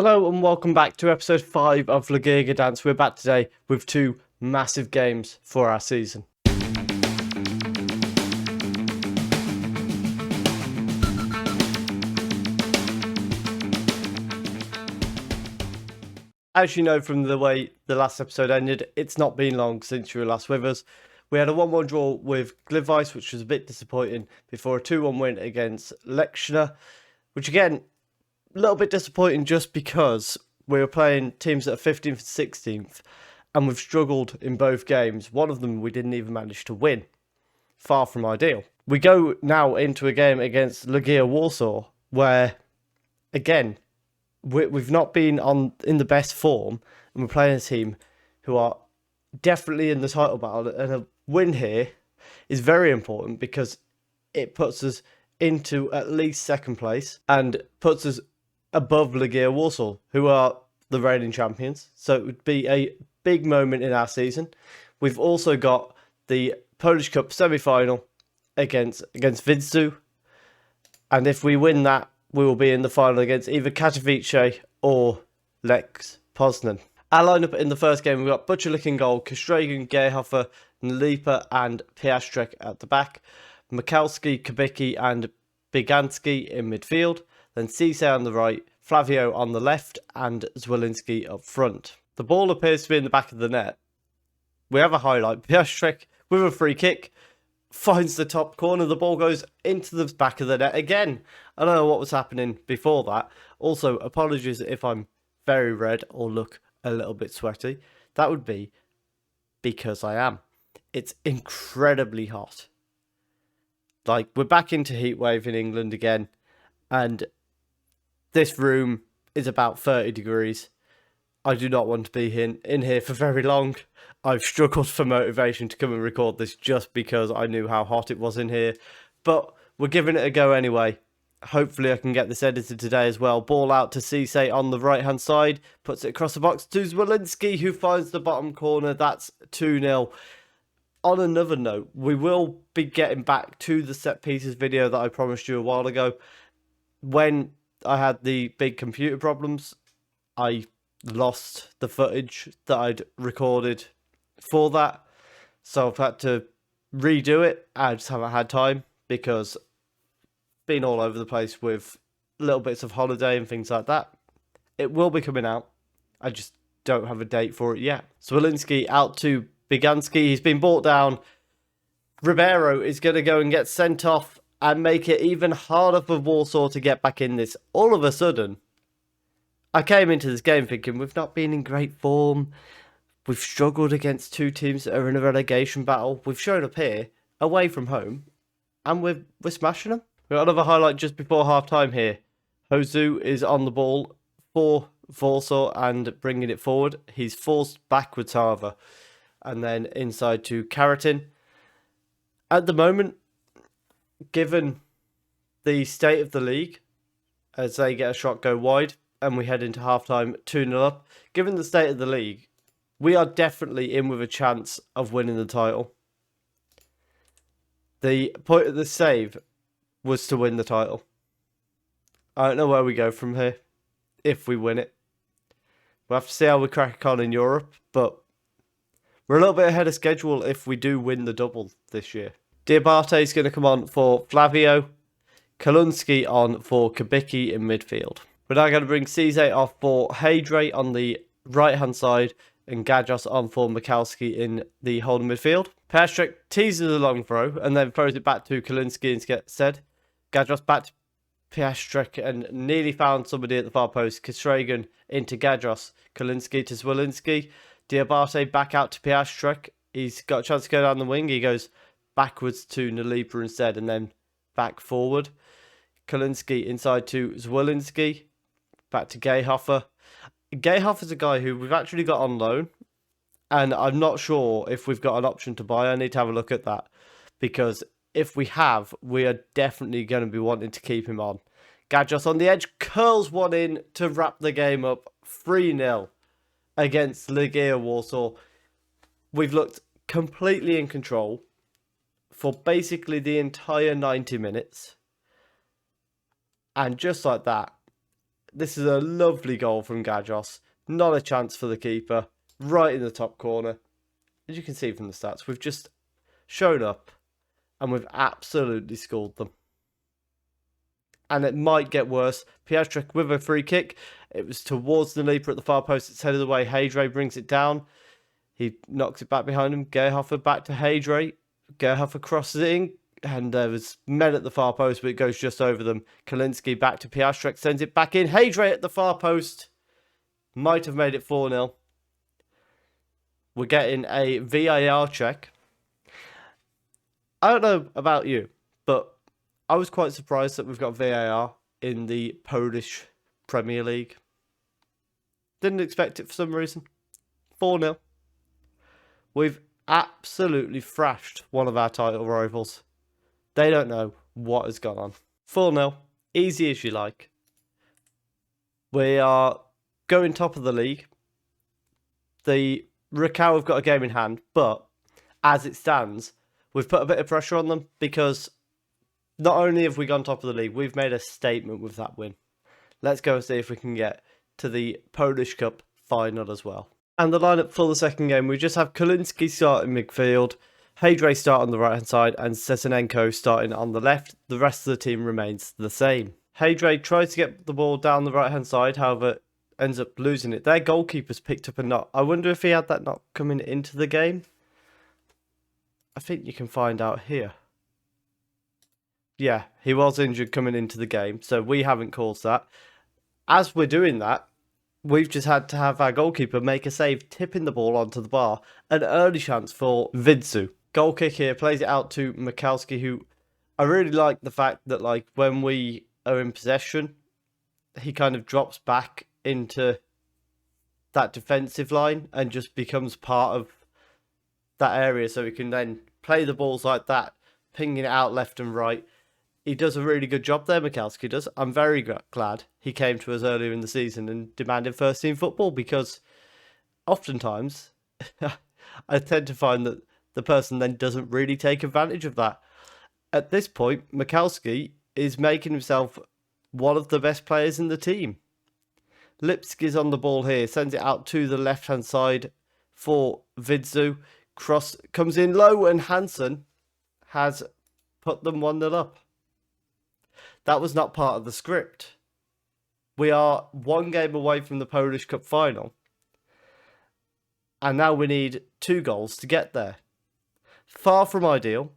Hello and welcome back to episode 5 of Lechia Gdansk. We're back today with two massive games for our season. As you know from the way the last episode ended, it's not been long since you were last with us. We had a 1-1 draw with Gdansk, which was a bit disappointing, before a 2-1 win against Lechia, which again, a little bit disappointing just because we were playing teams that are 15th and 16th, and we've struggled in both games. One of them we didn't even manage to win. Far from ideal. We go now into a game against Legia Warsaw, where, again, we've not been in the best form, and we're playing a team who are definitely in the title battle, and a win here is very important because it puts us into at least second place and puts us above Legia Warsaw, who are the reigning champions. So it would be a big moment in our season. We've also got the Polish Cup semi-final against Widzew, and if we win that, we will be in the final against either Katowice or Lech Poznan. Our lineup in the first game, we've got Butcherlick in goal, Kostrzegan, Gayhofer, Nalipa and Piastrek at the back, Mikalski, Kubicki and Biganski in midfield, then Cisse on the right, Flavio on the left and Zwolinski up front. The ball appears to be in the back of the net. We have a highlight. Piastrek with a free kick finds the top corner. The ball goes into the back of the net again. I don't know what was happening before that. Also, apologies if I'm very red or look a little bit sweaty. That would be because I am. It's incredibly hot. Like, we're back into heatwave in England again, and this room is about 30 degrees. I do not want to be in here for very long. I've struggled for motivation to come and record this just because I knew how hot it was in here. But we're giving it a go anyway. Hopefully I can get this edited today as well. Ball out to Cisse on the right-hand side. Puts it across the box to Zwolinski, who finds the bottom corner. That's 2-0. On another note, we will be getting back to the set pieces video that I promised you a while ago. When I had the big computer problems, I lost the footage that I'd recorded for that, so I've had to redo it. I just haven't had time because been all over the place with little bits of holiday and things like that. It will be coming out. I just don't have a date for it yet. Zwolinski out to Biganski. He's been brought down. Ribeiro is going to go and get sent off and make it even harder for Warsaw to get back in this. All of a sudden, I came into this game thinking we've not been in great form. We've struggled against two teams that are in a relegation battle. We've shown up here, away from home, and we're smashing them. We've got another highlight just before half-time here. Josu is on the ball for Warsaw and bringing it forward. He's forced backwards, however, and then inside to Karatin. At the moment, given the state of the league, as they get a shot go wide, and we head into half-time 2-0 up, given the state of the league, we are definitely in with a chance of winning the title. The point of the save was to win the title. I don't know where we go from here if we win it. We'll have to see how we crack on in Europe, but we're a little bit ahead of schedule if we do win the double this year. Diabate is going to come on for Flavio, Kalunski on for Kubicki in midfield. We're now going to bring Cisse off for Hadre on the right-hand side and Gajos on for Mikalski in the holding midfield. Piastrek teases a long throw and then throws it back to Kalunski instead. Gajos back to Piastrek and nearly found somebody at the far post. Kostrzegan into Gajos. Kalunski to Zwolinski. Diabate back out to Piastrek. He's got a chance to go down the wing. He goes backwards to Nalipa instead and then back forward. Kalunski inside to Zwolinski. Back to Gayhofer. Gayhofer's a guy who we've actually got on loan, and I'm not sure if we've got an option to buy. I need to have a look at that, because if we have, we are definitely going to be wanting to keep him on. Gajos on the edge, curls one in to wrap the game up. 3-0 against Legia Warsaw. We've looked completely in control for basically the entire 90 minutes. And just like that, This is a lovely goal from Gajos. Not a chance for the keeper. Right in the top corner. As you can see from the stats, we've just shown up and we've absolutely schooled them. And it might get worse. Piastrek with a free kick. It was towards the Nalipa at the far post. It's headed away. Hadre brings it down. He knocks it back behind him. Gerhofer back to Hadre. Gerhofer crosses it in. And there was men at the far post, but it goes just over them. Kalinski back to Piastrek. Sends it back in. Hadre at the far post. Might have made it 4-0. We're getting a VAR check. I don't know about you, but I was quite surprised that we've got VAR in the Polish Premier League. Didn't expect it for some reason. 4-0. We've absolutely thrashed one of our title rivals. They don't know what has gone on. 4-0. Easy as you like. We are going top of the league. The Rakow have got a game in hand, but as it stands, we've put a bit of pressure on them because not only have we gone top of the league, we've made a statement with that win. Let's go and see if we can get to the Polish Cup final as well. And the lineup for the second game, we just have Kalinski starting midfield, Hadre start on the right hand side, and Sesenenko starting on the left. The rest of the team remains the same. Hadre tries to get the ball down the right hand side, however, ends up losing it. Their goalkeeper's picked up a knock. I wonder if he had that knock coming into the game. I think you can find out here. Yeah, he was injured coming into the game, so we haven't caused that. As we're doing that, we've just had to have our goalkeeper make a save, tipping the ball onto the bar. An early chance for Vidzu. Goal kick here, plays it out to Mikalski, who I really like the fact that like when we are in possession, he kind of drops back into that defensive line and just becomes part of that area, so he can then play the balls like that, pinging it out left and right. He does a really good job there, Mikalski does. I'm very glad he came to us earlier in the season and demanded first team football, because oftentimes I tend to find that the person then doesn't really take advantage of that. At this point, Mikalski is making himself one of the best players in the team. Lipski's on the ball here, sends it out to the left-hand side for Vidzu. Cross comes in low, and Hansen has put them 1-0 up. That was not part of the script. We are one game away from the Polish Cup final, and now we need 2 goals to get there. Far from ideal,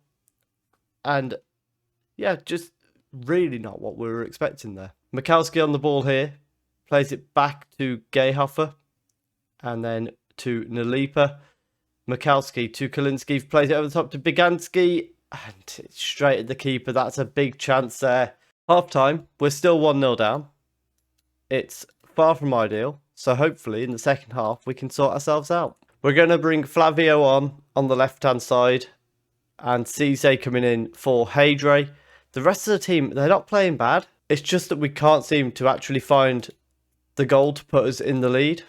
and yeah, just really not what we were expecting there. Mikalski on the ball here, plays it back to Gayhofer, and then to Nalipa. Mikalski to Kalinski, plays it over the top to Biganski, and it's straight at the keeper. That's a big chance there. Half time, we're still 1-0 down. It's far from ideal, so hopefully in the second half we can sort ourselves out. We're going to bring Flavio on the left-hand side, and Cisse coming in for Hadre. The rest of the team, they're not playing bad. It's just that we can't seem to actually find the goal to put us in the lead.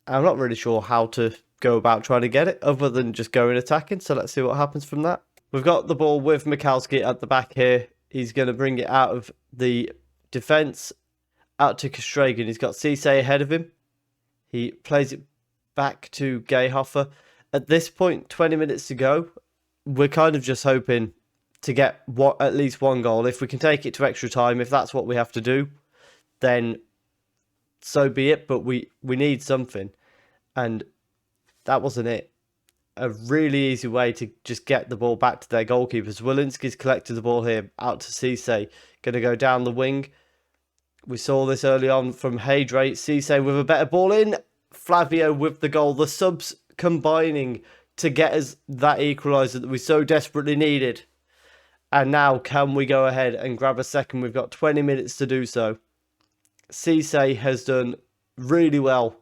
I'm not really sure how to go about trying to get it, other than just going attacking, so let's see what happens from that. We've got the ball with Mikalski at the back here. He's going to bring it out of the defence, out to Kostragan. He's got Cisse ahead of him. He plays it back to Gayhofer. At this point, 20 minutes to go, we're kind of just hoping to get at least 1 goal. If we can take it to extra time, if that's what we have to do, then so be it. But we need something, and that wasn't it. A really easy way to just get the ball back to their goalkeepers. Wilinski's collected the ball here, out to Cisse. Going to go down the wing. We saw this early on from Hadre. Cisse with a better ball in. Flavio with the goal. The subs combining to get us that equaliser that we so desperately needed. And now can we go ahead and grab a second? We've got 20 minutes to do so. Cisse has done really well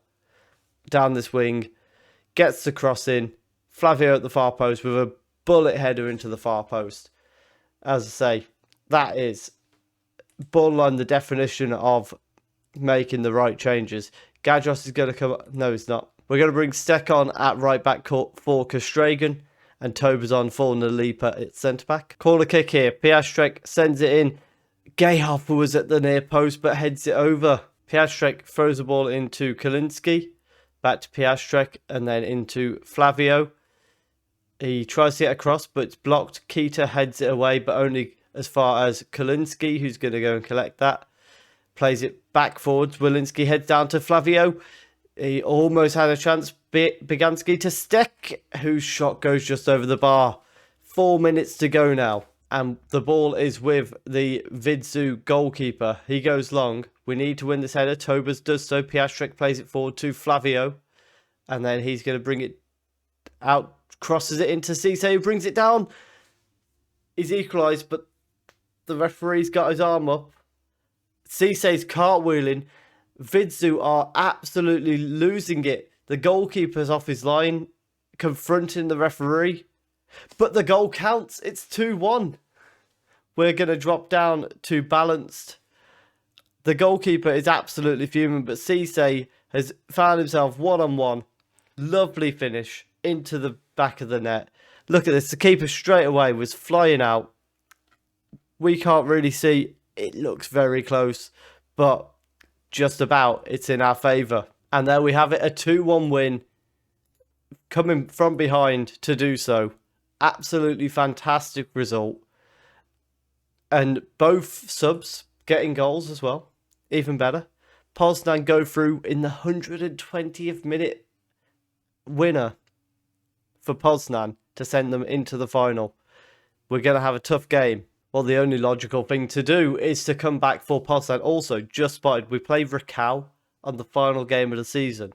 down this wing. Gets the cross in. Flavio at the far post with a bullet header into the far post. As I say, that is borderline the definition of making the right changes. Gajos is going to come... No, he's not. We're going to bring Stekon at right back for Kostragan, and Tobazon for Nalipa at centre back. Corner kick here. Piastrek sends it in. Gayhofer was at the near post but heads it over. Piastrek throws the ball into Kalinski, back to Piastrek, and then into Flavio. He tries to get across, but it's blocked. Keita heads it away, but only as far as Kalinski, who's going to go and collect that. Plays it back forwards. Wilinski heads down to Flavio. He almost had a chance. Biganski to Stek, whose shot goes just over the bar. 4 minutes to go now. And the ball is with the Vidzu goalkeeper. He goes long. We need to win this header. Tobas does so. Piastrek plays it forward to Flavio. And then he's going to bring it out. Crosses it into Cisse, who brings it down. He's equalised, but the referee's got his arm up. Cisse's cartwheeling. Vidzu are absolutely losing it. The goalkeeper's off his line, confronting the referee. But the goal counts. It's 2-1. We're going to drop down to balanced. The goalkeeper is absolutely fuming, but Cisse has found himself one-on-one. Lovely finish into the back of the net. Look at this. The keeper straight away was flying out. We can't really see. It looks very close, but just about it's in our favour. And there we have it, a 2-1 win, coming from behind to do so. Absolutely fantastic result. And both subs getting goals as well, even better. Poznan go through in the 120th minute. Winner for Poznan to send them into the final. We're going to have a tough game. Well, the only logical thing to do is to come back for Poznan. Also, just spotted, we play Rakow on the final game of the season.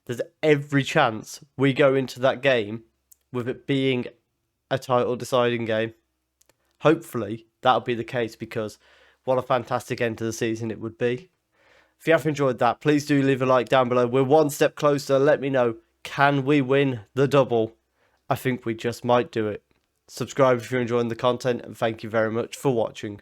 There's every chance we go into that game with it being a title deciding game. Hopefully, that'll be the case, because what a fantastic end to the season it would be. If you have enjoyed that, please do leave a like down below. We're one step closer. Let me know, can we win the double? I think we just might do it. Subscribe if you're enjoying the content, and thank you very much for watching.